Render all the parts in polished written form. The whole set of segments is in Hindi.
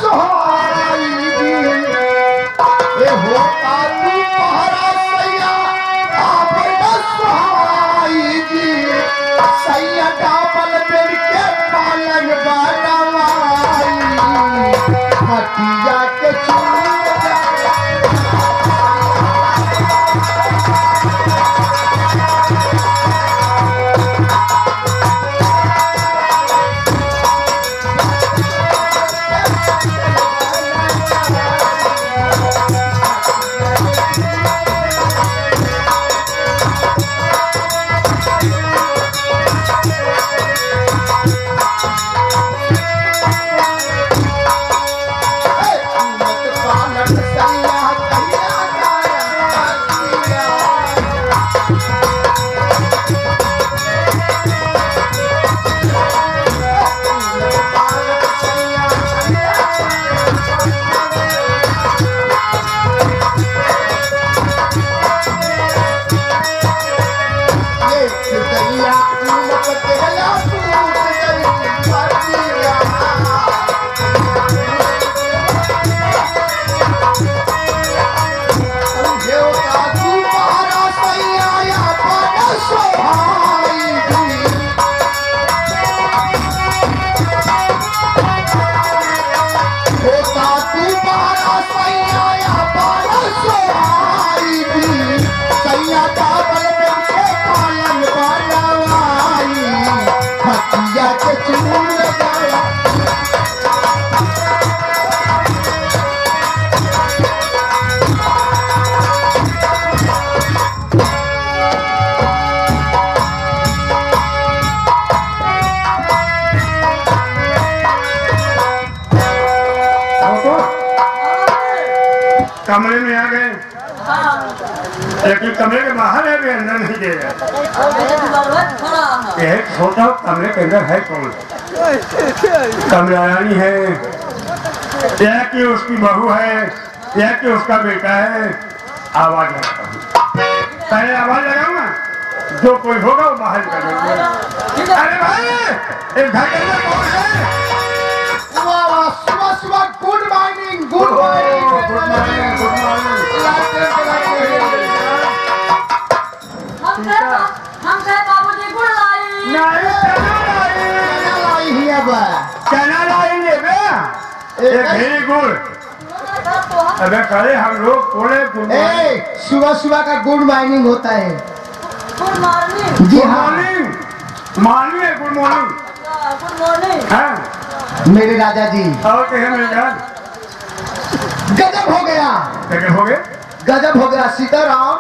सुहाई जी ए होता तू पहरा सैया आप न सुहाई जी सैया डाबल बेर के पालन बनवाई मटिया के कमरे में आ गए लेकिन कमरे के बाहर है भी अंदर नहीं दे रहे। एक सोचो कमरे के अंदर है कौन? कमरानी है या कि उसकी बहू है या कि उसका बेटा है। आवाज लगाता हूँ, पहले आवाज लगाऊंगा, जो कोई होगा वो बाहर निकलेगा। अरे भाई इस घर के अंदर कौन है? सुबह सुबह good morning good morning good morning good morning. हमसे बाबूजी गुड़ लाई चना लाई ले भेरी गुड़। अबे करे हम लोग थोड़े सुबह सुबह का गुड मॉर्निंग होता है। गुड मॉर्निंग जी गुड हाँ मॉर्निंग मॉर्निंग है गुड मॉर्निंग। गुड मॉर्निंग हाँ मेरे राजा जी और कहे मेरे जान गजब हो गया। क्या हो गए? गजब हो गया सीताराम।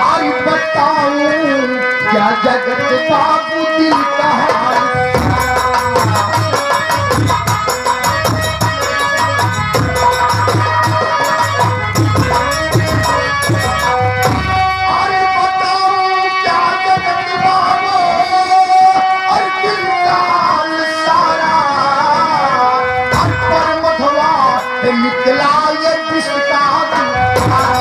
आई बताऊं क्या जगत बाबू दिल का हाल। अरे बताऊं क्या जगत बाबू और दिल का हाल सारा। पर मधवा निकला ये विश्व का दुआरा।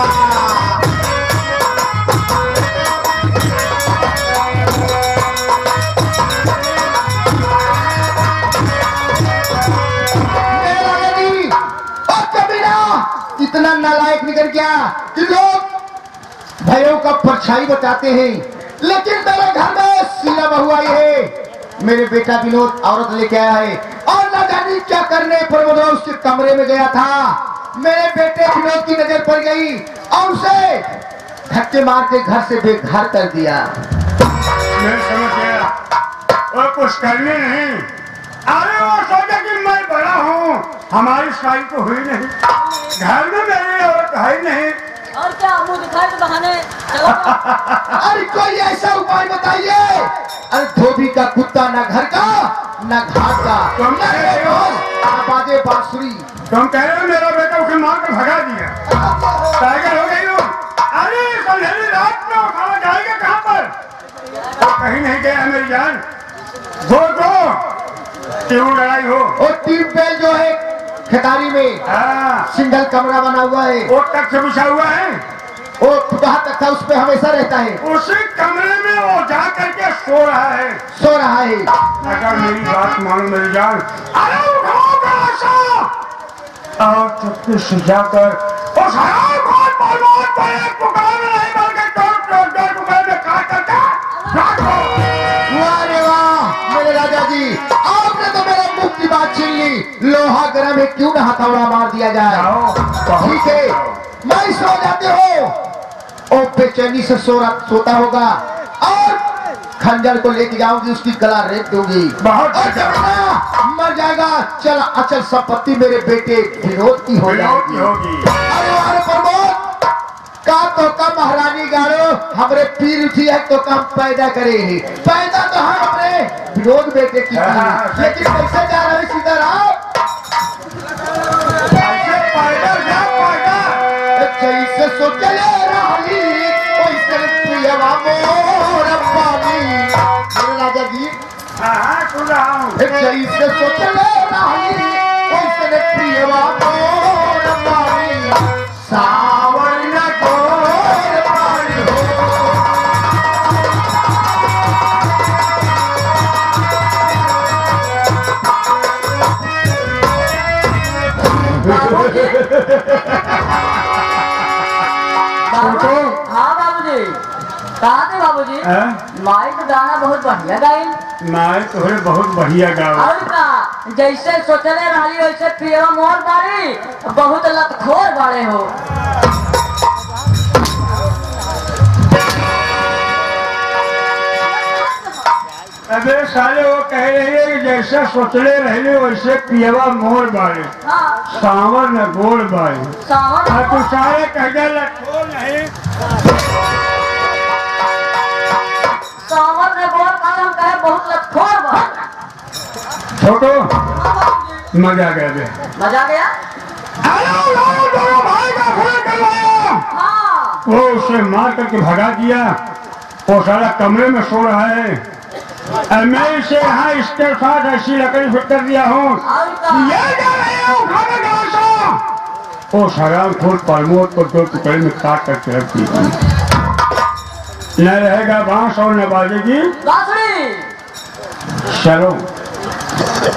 इतना नालायक निकल गया कि लोग भाइयों का परछाई बचाते हैं, लेकिन मेरे घर में सीला बहू आई है। मेरे बेटा विनोद औरत लेके आया है और न जानी क्या करने पर वो उसके कमरे में गया था। मेरे बेटे विनोद की नजर पड़ गई और उसे धक्के मार के घर से बेघर कर दिया। मैं समझ गया और कुछ करने नहीं। अरे वो सोचा कि मैं बड़ा हूँ, हमारी शादी तो हुई नहीं, घर में मेरी औरत है नहीं। और क्या मुंह दिखाए तो बहाने चलो। अरे कोई ऐसा उपाय बताइए। अरे धोबी का कुत्ता न घर का न घाट का तुम न ढोल न बाजे बांसुरी। तुम कह रहे हो मेरा बेटा उसे मार कर भगा दिया, टाइगर हो गई हो। अरे संध्यारी रात में उठाना जाएगा कहाँ पर? कहीं नहीं गया मेरी जान। वो क्यों लड़ाई हो? और ट्यूबवेल जो है खितारी में सिंगल कमरा बना हुआ है, वो तक से बिछा हुआ है, वो फुटहा तक था, उस पे हमेशा रहता है। उसी कमरे में वो जा करके सो रहा है। सो रहा है। अगर मेरी बात मानो मेरी जान, अरे उठाओ कलाशा और चुपके से जाकर उस हराम खोर बलवान को एक टुकड़े में नहीं बल्कि दो टुकड़े में काट करके फेंक दो। वाह रे वाह मेरे राजा जी, आपने तो मेरा मुंह की बात छीन ली। लोहा गर्म है, क्यों ना हथौड़ा मार दिया जाए। ठीक है, मैं सो जाते हो। ओ बेचैनी से सोता होगा और खंजर को लेके जाऊंगी, उसकी गला रेत दूंगी। बहुत और जब मर जाएगा, चल अचल संपत्ति मेरे बेटे विनोद की हो जाएगी। अरे वारे प्रमोद का तो कम महारानी गाड़ो, हमरे पीर उठी है तो कम पैदा करे। पैदा तो हम अपने विनोद बेटे की की। लेकिन कैसे जा रहे सीताराम? जैसे सोचे रानी वैसे प्रियवा मोर पानी। राजा जी सुन रहा हूँ। जैसे सोचे रानी वैसे प्रियवा मोर पानी। सावन गोर पानी हाँ बाबूजी, कहा थे बाबूजी? माई तो गाना बहुत बढ़िया गाई। माई तोहरे बहुत बढ़िया गाओ। और का जैसे सोचले रही वैसे पियवा मोर बाड़ी, बहुत लतखोर बाड़े हो। अबे साले वो कह रही है कि जैसे सोचले रहले वैसे पियवा मोर बाड़े, हाँ सावर न गोड़ बाड़े। सावन और तू सारे कह गया लटको नहीं। सावन ने बोल हम कहे बहुत लतखोर बाड़े। छोटो हाँ बाबूजी, मजा गया बे। मजा गया। दोनों भाई का खून करवाया। हाँ वो उसे मार करके भगा दिया। वो सारा कमरे में सो रहा है। मैं इसे यहाँ इसके साथ ऐसी लकड़ी फिट कर दिया हूँ। और का ये जा रहे हो उठाने का आशा। वो हराम खोर प्रमोद को दो टुकड़े में काट करके रख दी। न रहेगा बांस और न बाजेगी बांसुरी। चलो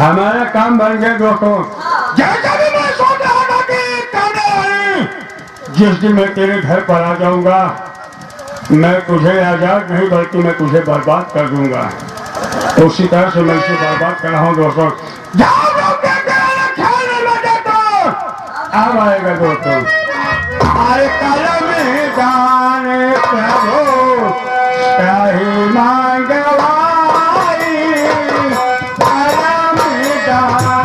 हमारा काम बन गया दोस्तों। जैसा भी मैं सोच रहा था कि करने वाली, जिस दिन मैं तेरे घर पर आ जाऊंगा, मैं तुझे आजाद नहीं बल्कि मैं तुझे बर्बाद कर दूंगा। तो उसी तरह से मैं इसे बर्बाद कर रहा हूँ दोस्तों। अब आएगा दोस्तों। अरे कलम गाने प्रभु कहीं मांगवाई, कलम गाने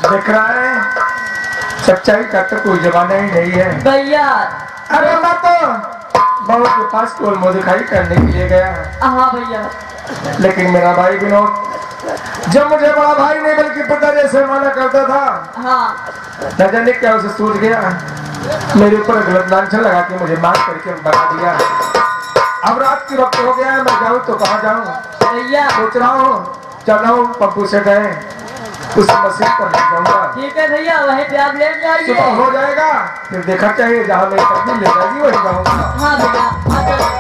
देख रहा है, सच्चाई का तो कोई जमाना ही नहीं है भैया। अरे मैं तो बहू के पास कोल मुँह दिखाई करने के लिए गया, हाँ भैया। लेकिन मेरा भाई विनोद जब मुझे बड़ा भाई नहीं बल्कि पिता जैसे माना करता था, हाँ न जाने क्या उसे सूझ गया, मेरे ऊपर गलत लांछन लगा के मुझे मार करके बना दिया। अब रात की वक्त हो गया है, मैं जाऊँ तो कहाँ जाऊँ? भैया सोच रहा हूँ चल रहा हूँ पप्पू से गए उस मशीन पर लग जाऊंगा। ठीक है भैया, वहीं पे आप लेट सुबह जाइए। हो जाएगा फिर देखा चाहिए जहाँ मेरी पत्नी ले जाएगी वही जाऊंगा। हाँ भैया हाँ, चलो।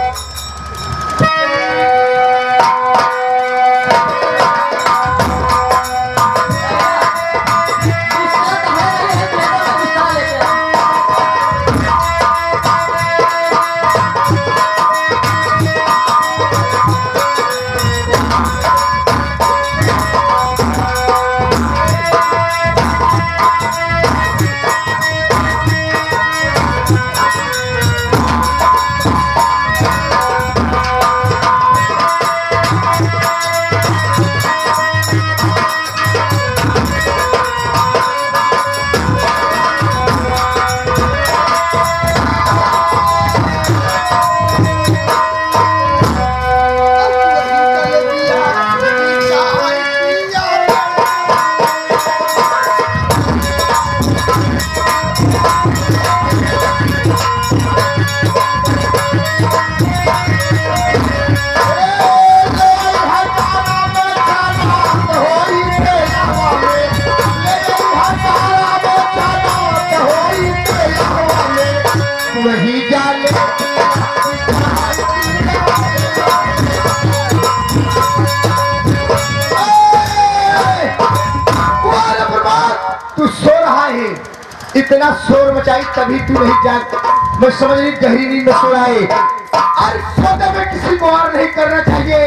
इतना शोर मचाई तभी तू नहीं जाग। मैं समझ रही गहरी नींद में सो आए। अरे सोते में किसी को और नहीं करना चाहिए,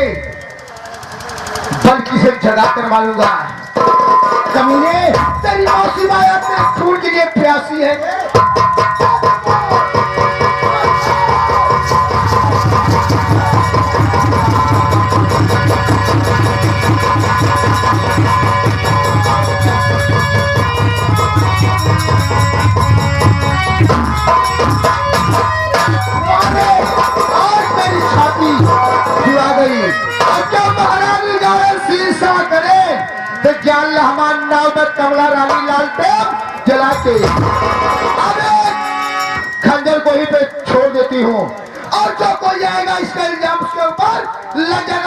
बल्कि से जगा कर मारूंगा। कमीने तेरी मौसी माया तेरे खून के लिए प्यासी है। कमला रानी लाल पे जला के अबे खंजर को ही पे छोड़ देती हूँ, और जो कोई आएगा इसका इल्जाम उसके ऊपर लग जाएगा।